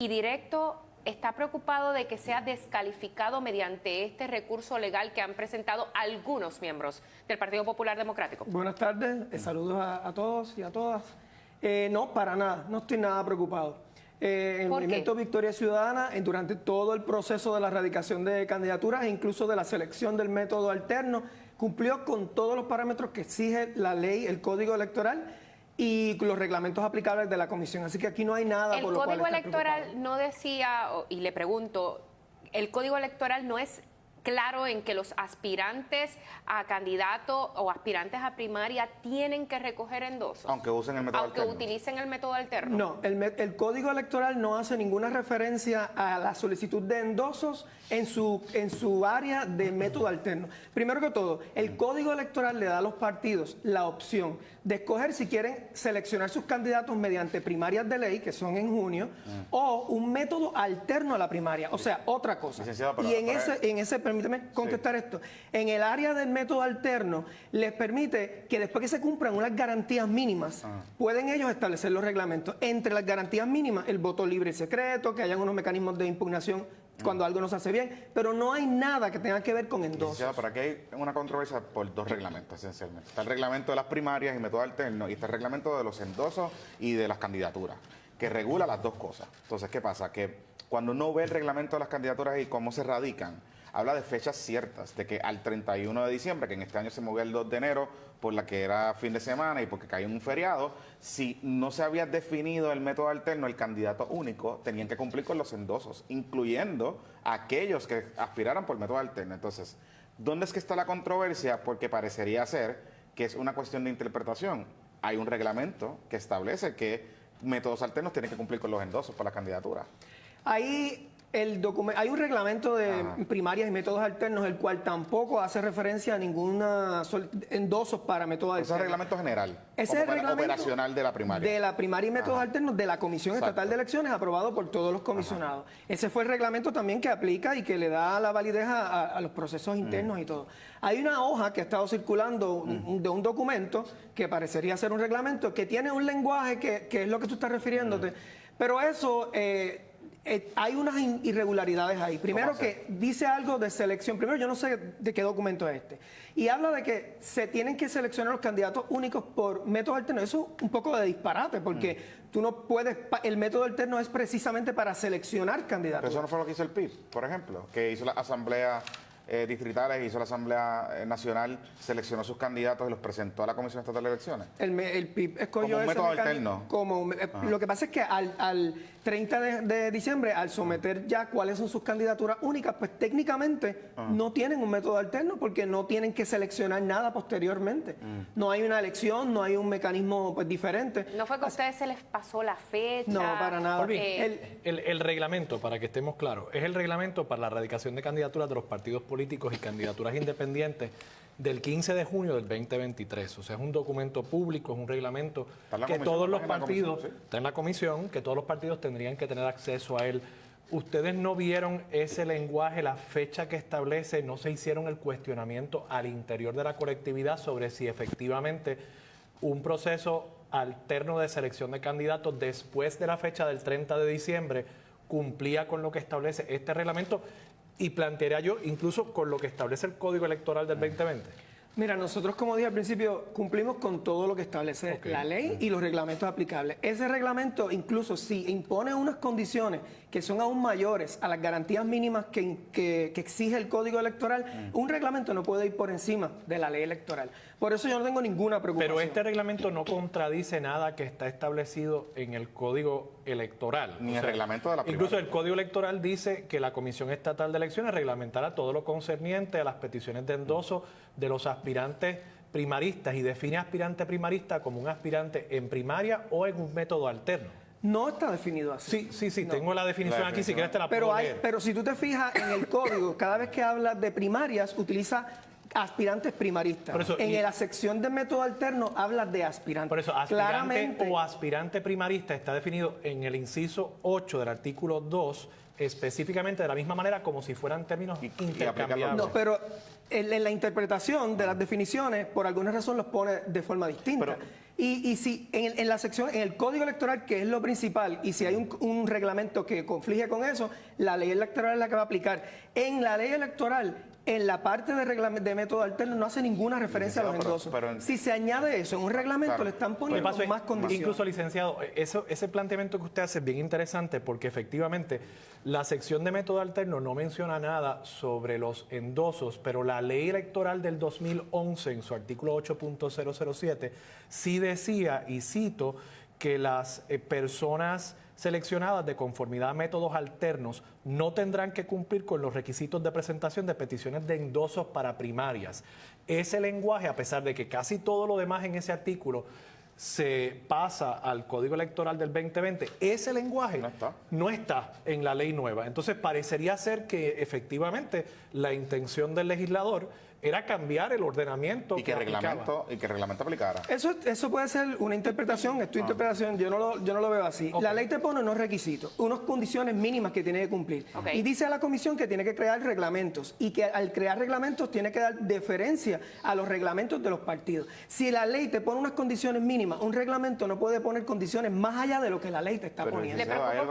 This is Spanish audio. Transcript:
y directo está preocupado de que sea descalificado mediante este recurso legal que han presentado algunos miembros del Partido Popular Democrático. Buenas tardes, saludos a todos y a todas. No, para nada, no estoy nada preocupado. El Movimiento Victoria Ciudadana, durante todo el proceso de la erradicación de candidaturas e incluso de la selección del método alterno, cumplió con todos los parámetros que exige la ley, el Código Electoral y los reglamentos aplicables de la Comisión. Así que aquí no hay nada por lo cual estar preocupado. El Código Electoral no decía, y le pregunto, el Código Electoral no es claro en que los aspirantes a candidato o aspirantes a primaria tienen que recoger endosos. Aunque usen el método alterno. Aunque utilicen el método alterno. No, el Código Electoral no hace ninguna referencia a la solicitud de endosos en su área de método alterno. Primero que todo, el Código Electoral le da a los partidos la opción de escoger si quieren seleccionar sus candidatos mediante primarias de ley, que son en junio, o un método alterno a la primaria, o sea, otra cosa. Y en ese permíteme contestar esto. En el área del método alterno les permite que después que se cumplan unas garantías mínimas, pueden ellos establecer los reglamentos. Entre las garantías mínimas, el voto libre y secreto, que hayan unos mecanismos de impugnación cuando algo no se hace bien, pero no hay nada que tenga que ver con endosos. Pero aquí hay una controversia por dos reglamentos, esencialmente. Está el reglamento de las primarias y método alterno, y está el reglamento de los endosos y de las candidaturas, que regula las dos cosas. Entonces, ¿qué pasa? Que cuando uno ve el reglamento de las candidaturas y cómo se radican, habla de fechas ciertas, de que al 31 de diciembre, que en este año se movió el 2 de enero, por la que era fin de semana y porque cayó en un feriado, si no se había definido el método alterno, el candidato único, tenían que cumplir con los endosos, incluyendo a aquellos que aspiraran por método alterno. Entonces, ¿dónde es que está la controversia? Porque parecería ser que es una cuestión de interpretación. Hay un reglamento que establece que métodos alternos tienen que cumplir con los endosos por la candidatura. Hay un reglamento de primarias y métodos alternos, el cual tampoco hace referencia a ninguna endosos para métodos alternos. Ese es el reglamento general, ese es el reglamento operacional de la primaria. De la primaria y métodos alternos de la Comisión Estatal de Elecciones, aprobado por todos los comisionados. Ese fue el reglamento también que aplica y que le da la validez a los procesos internos y todo. Hay una hoja que ha estado circulando de un documento que parecería ser un reglamento, que tiene un lenguaje que es lo que tú estás refiriéndote, pero eso... hay unas irregularidades ahí. Primero que dice algo de selección. Primero, yo no sé de qué documento es este. Y habla de que se tienen que seleccionar los candidatos únicos por método alterno. Eso es un poco de disparate, porque tú no puedes... El método alterno es precisamente para seleccionar candidatos. Pero eso no fue lo que hizo el PIB, por ejemplo, que hizo la asamblea distritales, hizo la Asamblea Nacional, seleccionó sus candidatos y los presentó a la Comisión Estatal de Elecciones. El PIB escogió como un método alterno. Lo que pasa es que al 30 de diciembre, al someter ya cuáles son sus candidaturas únicas, pues técnicamente no tienen un método alterno porque no tienen que seleccionar nada posteriormente. No hay una elección, no hay un mecanismo pues diferente. ¿No fue que a ustedes se les pasó la fecha? No, para nada. El reglamento, para que estemos claros, es el reglamento para la erradicación de candidaturas de los partidos políticos y candidaturas independientes del 15 de junio del 2023. O sea, es un documento público, es un reglamento que todos los partidos, está en la comisión, que todos los partidos tendrían que tener acceso a él. Ustedes no vieron ese lenguaje, la fecha que establece, no se hicieron el cuestionamiento al interior de la colectividad sobre si efectivamente un proceso alterno de selección de candidatos después de la fecha del 30 de diciembre cumplía con lo que establece este reglamento. Y plantearía yo, incluso con lo que establece el Código Electoral del 2020. Mira, nosotros, como dije al principio, cumplimos con todo lo que establece la ley y los reglamentos aplicables. Ese reglamento, incluso si impone unas condiciones que son aún mayores a las garantías mínimas que exige el Código Electoral, un reglamento no puede ir por encima de la ley electoral. Por eso yo no tengo ninguna preocupación. Pero este reglamento no contradice nada que está establecido en el Código Electoral. Ni el reglamento de la primaria. Incluso el Código Electoral dice que la Comisión Estatal de Elecciones reglamentará todo lo concerniente a las peticiones de endoso de los aspirantes primaristas y define aspirante primarista como un aspirante en primaria o en un método alterno. No está definido así. Sí, no. Tengo la definición aquí, si quieres te la puedo leer. Pero si tú te fijas en el código, cada vez que habla de primarias, utiliza aspirantes primaristas. Eso, en la sección de método alterno habla de aspirantes. Por eso, aspirante o aspirante primarista está definido en el inciso 8 del artículo 2 específicamente de la misma manera como si fueran términos Y aplicarlo. intercambiables. No, pero en la interpretación de las definiciones, por alguna razón los pone de forma distinta. Pero- y si en la sección, en el código electoral, que es lo principal, y si hay un reglamento que conflige con eso, la ley electoral es la que va a aplicar. En la ley electoral, en la parte de método alterno, no hace ninguna referencia a los Licenciado, endosos. pero si se añade eso en un reglamento, Claro. le están Lo que poniendo pasa es, más condiciones. incluso, licenciado, ese planteamiento que usted hace es bien interesante porque efectivamente la sección de método alterno no menciona nada sobre los endosos, pero la ley electoral del 2011 en su artículo 8.007 sí decía, y cito, que las personas seleccionadas de conformidad a métodos alternos no tendrán que cumplir con los requisitos de presentación de peticiones de endosos para primarias. Ese lenguaje, a pesar de que casi todo lo demás en ese artículo se pasa al Código Electoral del 2020, ese lenguaje no está en la ley nueva. Entonces parecería ser que efectivamente la intención del legislador era cambiar el ordenamiento Y que el reglamento aplicara. Eso puede ser una interpretación, es tu interpretación, yo no lo veo así. Ok. La ley te pone unos requisitos, unas condiciones mínimas que tiene que cumplir. Ok. Y dice a la comisión que tiene que crear reglamentos y que al crear reglamentos tiene que dar deferencia a los reglamentos de los partidos. Si la ley te pone unas condiciones mínimas, un reglamento no puede poner condiciones más allá de lo que la ley te está Pero, poniendo. ¿Le licenciado, preocupa hay algo-